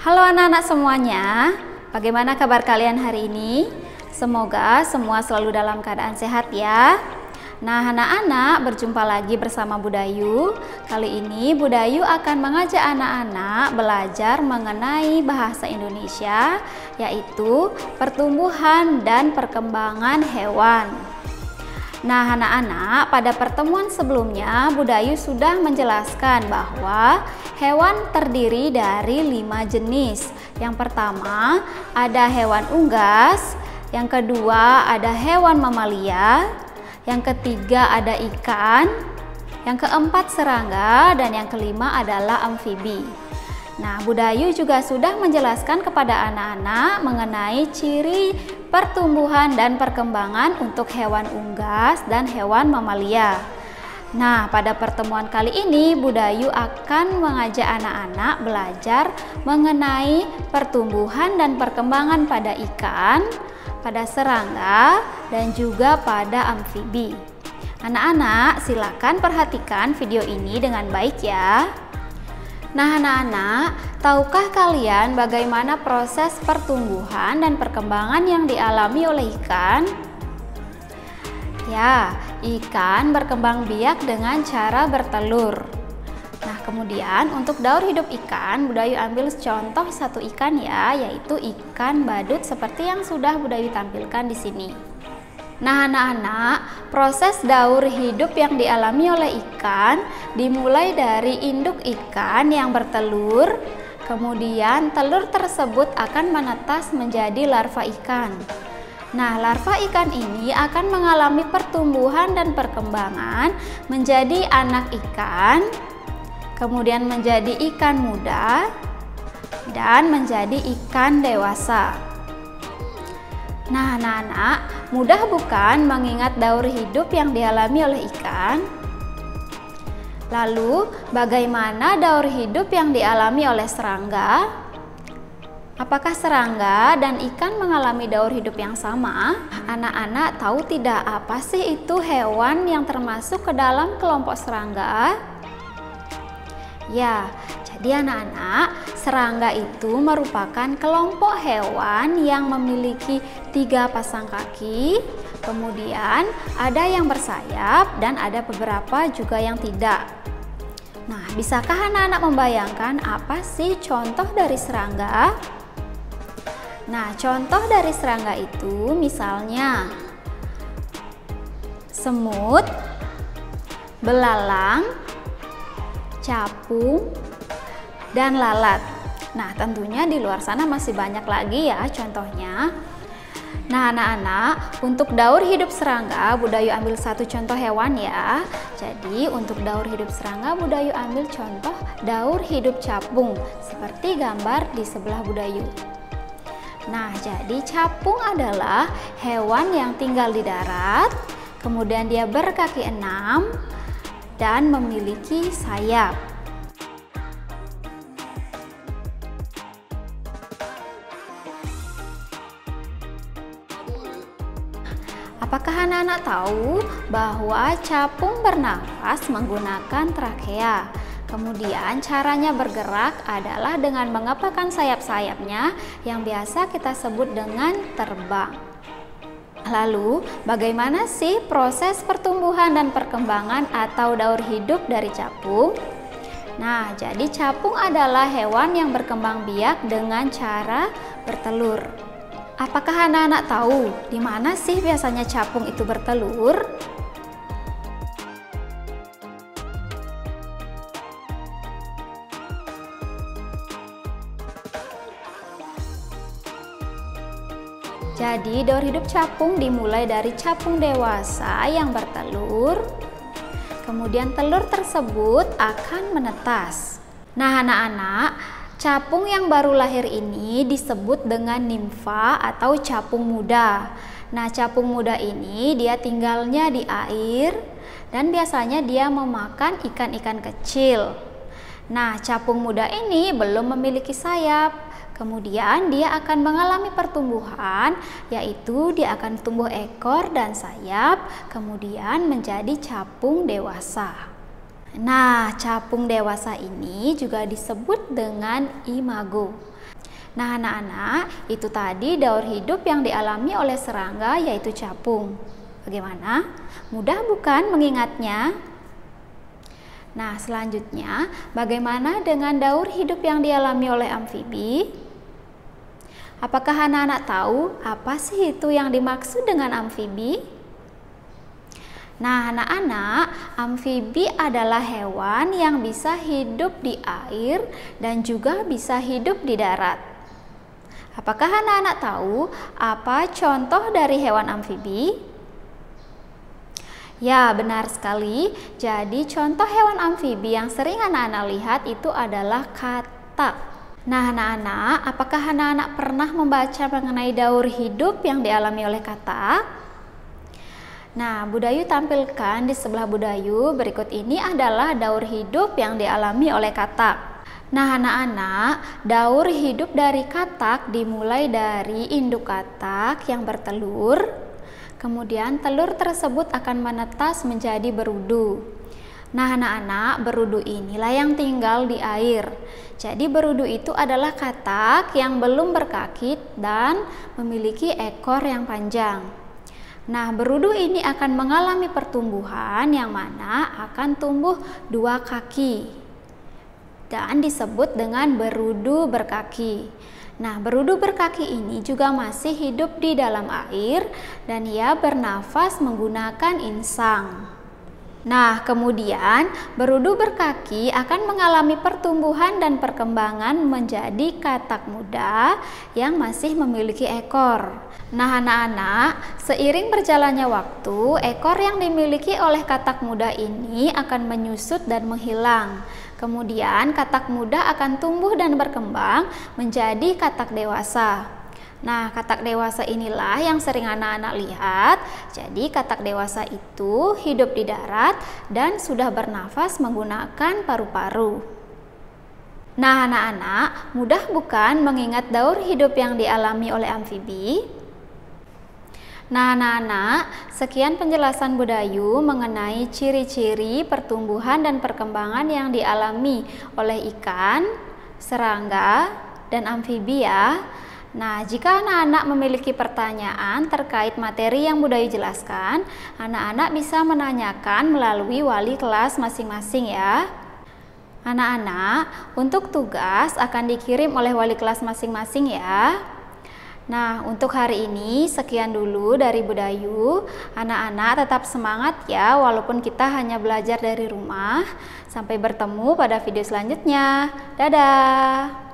Halo anak-anak semuanya, bagaimana kabar kalian hari ini? Semoga semua selalu dalam keadaan sehat ya. Nah anak-anak, berjumpa lagi bersama Budayu. Kali ini Budayu akan mengajak anak-anak belajar mengenai bahasa Indonesia, yaitu pertumbuhan dan perkembangan hewan. Nah anak-anak, pada pertemuan sebelumnya Budayu sudah menjelaskan bahwa hewan terdiri dari 5 jenis. Yang pertama ada hewan unggas, yang kedua ada hewan mamalia, yang ketiga ada ikan, yang keempat serangga, dan yang kelima adalah amfibi. Nah, Budayu juga sudah menjelaskan kepada anak-anak mengenai ciri pertumbuhan dan perkembangan untuk hewan unggas dan hewan mamalia. Nah, pada pertemuan kali ini Budayu akan mengajak anak-anak belajar mengenai pertumbuhan dan perkembangan pada ikan, pada serangga, dan juga pada amfibi. Anak-anak, silakan perhatikan video ini dengan baik ya. Nah anak-anak, tahukah kalian bagaimana proses pertumbuhan dan perkembangan yang dialami oleh ikan? Ya, ikan berkembang biak dengan cara bertelur. Nah kemudian untuk daur hidup ikan, Budayu ambil contoh satu ikan ya, yaitu ikan badut seperti yang sudah Budayu tampilkan di sini. Nah anak-anak, proses daur hidup yang dialami oleh ikan dimulai dari induk ikan yang bertelur, kemudian telur tersebut akan menetas menjadi larva ikan. Nah, larva ikan ini akan mengalami pertumbuhan dan perkembangan menjadi anak ikan, kemudian menjadi ikan muda, dan menjadi ikan dewasa. Nah anak-anak, mudah bukan mengingat daur hidup yang dialami oleh ikan? Lalu, bagaimana daur hidup yang dialami oleh serangga? Apakah serangga dan ikan mengalami daur hidup yang sama? Anak-anak tahu tidak apa sih itu hewan yang termasuk ke dalam kelompok serangga? Ya, jadi anak-anak, serangga itu merupakan kelompok hewan yang memiliki 3 pasang kaki, kemudian ada yang bersayap dan ada beberapa juga yang tidak. Nah, bisakah anak-anak membayangkan apa sih contoh dari serangga? Nah, contoh dari serangga itu misalnya semut, belalang, capung, dan lalat. Nah tentunya di luar sana masih banyak lagi ya contohnya. Nah anak-anak, untuk daur hidup serangga Budayu ambil satu contoh hewan ya. Jadi untuk daur hidup serangga Budayu ambil contoh daur hidup capung seperti gambar di sebelah Budayu. Nah jadi capung adalah hewan yang tinggal di darat, kemudian dia berkaki 6 dan memiliki sayap. Apakah anak-anak tahu bahwa capung bernafas menggunakan trakea? Kemudian caranya bergerak adalah dengan mengepakkan sayap-sayapnya yang biasa kita sebut dengan terbang. Lalu, bagaimana sih proses pertumbuhan dan perkembangan atau daur hidup dari capung? Nah, jadi capung adalah hewan yang berkembang biak dengan cara bertelur. Apakah anak-anak tahu di mana sih biasanya capung itu bertelur? Jadi daur hidup capung dimulai dari capung dewasa yang bertelur, kemudian telur tersebut akan menetas. Nah anak-anak, capung yang baru lahir ini disebut dengan nimfa atau capung muda. Nah capung muda ini dia tinggalnya di air dan biasanya dia memakan ikan-ikan kecil. Nah capung muda ini belum memiliki sayap. Kemudian dia akan mengalami pertumbuhan, yaitu dia akan tumbuh ekor dan sayap, kemudian menjadi capung dewasa. Nah, capung dewasa ini juga disebut dengan imago. Nah, anak-anak, itu tadi daur hidup yang dialami oleh serangga, yaitu capung. Bagaimana? Mudah bukan mengingatnya? Nah, selanjutnya, bagaimana dengan daur hidup yang dialami oleh amfibi? Apakah anak-anak tahu apa sih itu yang dimaksud dengan amfibi? Nah, anak-anak, amfibi adalah hewan yang bisa hidup di air dan juga bisa hidup di darat. Apakah anak-anak tahu apa contoh dari hewan amfibi? Ya, benar sekali. Jadi, contoh hewan amfibi yang sering anak-anak lihat itu adalah katak. Nah, anak-anak, apakah anak-anak pernah membaca mengenai daur hidup yang dialami oleh katak? Nah, Budayu tampilkan di sebelah Budayu berikut ini adalah daur hidup yang dialami oleh katak. Nah, anak-anak, daur hidup dari katak dimulai dari induk katak yang bertelur. Kemudian telur tersebut akan menetas menjadi berudu. Nah, anak-anak, berudu inilah yang tinggal di air. Jadi berudu itu adalah katak yang belum berkaki dan memiliki ekor yang panjang. Nah, berudu ini akan mengalami pertumbuhan yang mana akan tumbuh 2 kaki dan disebut dengan berudu berkaki. Nah, berudu berkaki ini juga masih hidup di dalam air dan ia bernafas menggunakan insang. Nah, kemudian berudu berkaki akan mengalami pertumbuhan dan perkembangan menjadi katak muda yang masih memiliki ekor. Nah, anak-anak, seiring berjalannya waktu, ekor yang dimiliki oleh katak muda ini akan menyusut dan menghilang. Kemudian katak muda akan tumbuh dan berkembang menjadi katak dewasa. Nah, katak dewasa inilah yang sering anak-anak lihat. Jadi, katak dewasa itu hidup di darat dan sudah bernafas menggunakan paru-paru. Nah, anak-anak, mudah bukan mengingat daur hidup yang dialami oleh amfibi? Nah, anak-anak, sekian penjelasan Budayu mengenai ciri-ciri pertumbuhan dan perkembangan yang dialami oleh ikan, serangga, dan amfibi ya. Nah, jika anak-anak memiliki pertanyaan terkait materi yang Budayu jelaskan, anak-anak bisa menanyakan melalui wali kelas masing-masing ya. Anak-anak, untuk tugas akan dikirim oleh wali kelas masing-masing ya. Nah, untuk hari ini sekian dulu dari Budayu. Anak-anak tetap semangat ya, walaupun kita hanya belajar dari rumah. Sampai bertemu pada video selanjutnya. Dadah!